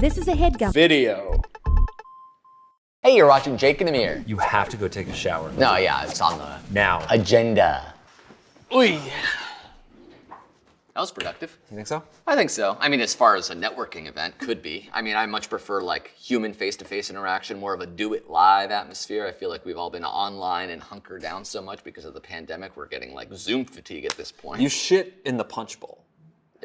This is a HeadGum video. Hey, you're watching Jake and Amir. You have to go take a shower. No, yeah, it's on the Now. agenda. Oy. That was productive. You think so? I think so. I mean, as far as a networking event could be. I mean, I much prefer like human face-to-face interaction, more of a do-it-live atmosphere. I feel like we've all been online and hunkered down so much because of the pandemic. We're getting like Zoom fatigue at this point. You shit in the punch bowl.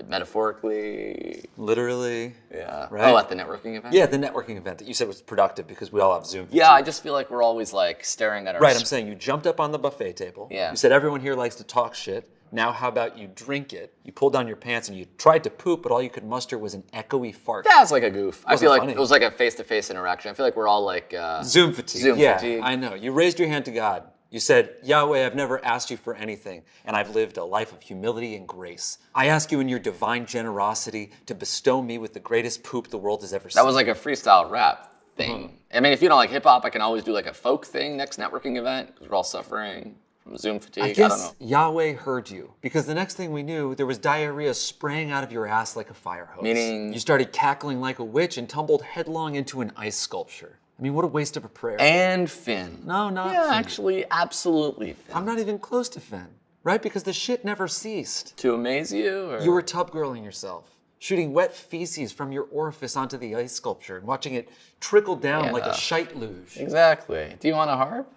Metaphorically. Literally. Yeah. Right? Oh, at the networking event? Yeah, the networking event that you said was productive because we all have Zoom. Yeah, I just feel like we're always like staring at our... Right, I'm saying you jumped up on the buffet table. Yeah. You said everyone here likes to talk shit. Now how about you drink it? You pulled down your pants and you tried to poop, but all you could muster was an echoey fart. That was like a goof. I feel like funny. it was like a face-to-face interaction. I feel like we're all like... Zoom fatigue. Zoom yeah, fatigue. I know. You raised your hand to God. You said, Yahweh, I've never asked you for anything, and I've lived a life of humility and grace. I ask you in your divine generosity to bestow me with the greatest poop the world has ever seen. That was like a freestyle rap thing. I mean, if you don't like hip-hop, I can always do like a folk thing next networking event, because we're all suffering from Zoom fatigue. I I don't guess know. Yahweh heard you, because the next thing we knew, there was diarrhea spraying out of your ass like a fire hose. Meaning? You started cackling like a witch and tumbled headlong into an ice sculpture. I mean, what a waste of a prayer. And Finn. No, not Yeah, Finn. actually, absolutely Finn. I'm not even close to Finn, right? Because the shit never ceased. To amaze you? Or? You were tub girling yourself, shooting wet feces from your orifice onto the ice sculpture and watching it trickle down like a shite luge. Exactly. Do you want a harp?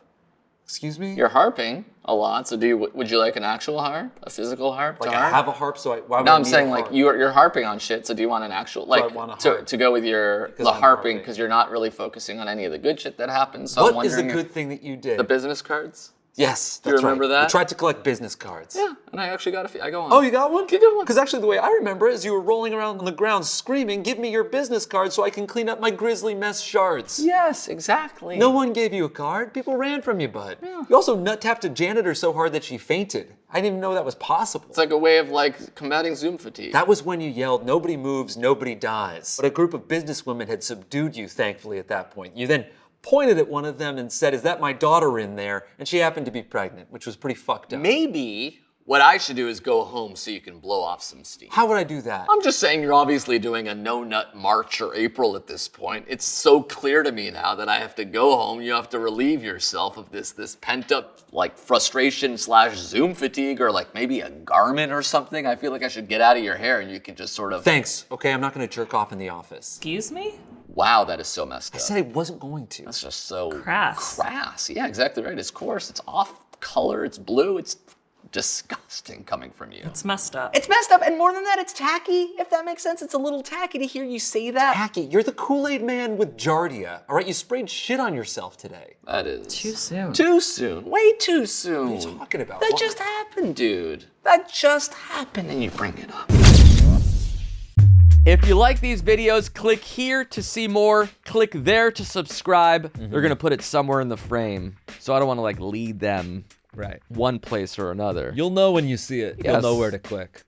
Excuse me? You're harping a lot, so would you like an actual harp? A physical harp? Like to I harp? have a harp, so why would No, I I'm need a saying like harp? you're harping on shit, so do you want an actual I like want a harp. to go with your Because the I'm harping harping. because you're not really focusing on any of the good shit that happens. So I'm What is the wondering if- good thing that you did? The business cards? Yes, Do you that's remember right. that? You tried to collect business cards. Yeah, and I actually got a few. I go on. Oh, you got one? You got one. Because actually the way I remember it is you were rolling around on the ground screaming, give me your business card so I can clean up my grisly mess shards. Yes, exactly. No one gave you a card. People ran from you, bud. Yeah. You also nut-tapped a janitor so hard that she fainted. I didn't even know that was possible. It's like a way of like combating Zoom fatigue. That was when you yelled, nobody moves, nobody dies. But a group of businesswomen had subdued you, thankfully, at that point. You then pointed at one of them and said, is that my daughter in there? And she happened to be pregnant, which was pretty fucked up. Maybe what I should do is go home so you can blow off some steam. How would I do that? I'm just saying you're obviously doing a no-nut March or April at this point. It's so clear to me now that I have to go home. You have to relieve yourself of this pent-up like frustration / Zoom fatigue, or like maybe a garment or something. I feel like I should get out of your hair and you can just sort of... Thanks, okay? I'm not gonna jerk off in the office. Excuse me? Wow, that is so messed up. I said I wasn't going to. That's just so... Crass. Crass. Yeah, exactly right. It's coarse, it's off color, it's blue, it's disgusting coming from you. It's messed up. It's messed up, and more than that, it's tacky, if that makes sense. It's a little tacky to hear you say that. Tacky, you're the Kool-Aid man with Giardia. All right, you sprayed shit on yourself today. That is... Too soon. Too soon. Way too soon. What are you talking about? That What? just happened, dude. That just happened, and you bring it up. If you like these videos, click here to see more. Click there to subscribe. They're gonna put it somewhere in the frame, so I don't want to like lead them Right. one place or another. You'll know when you see it. You'll Yes. know where to click.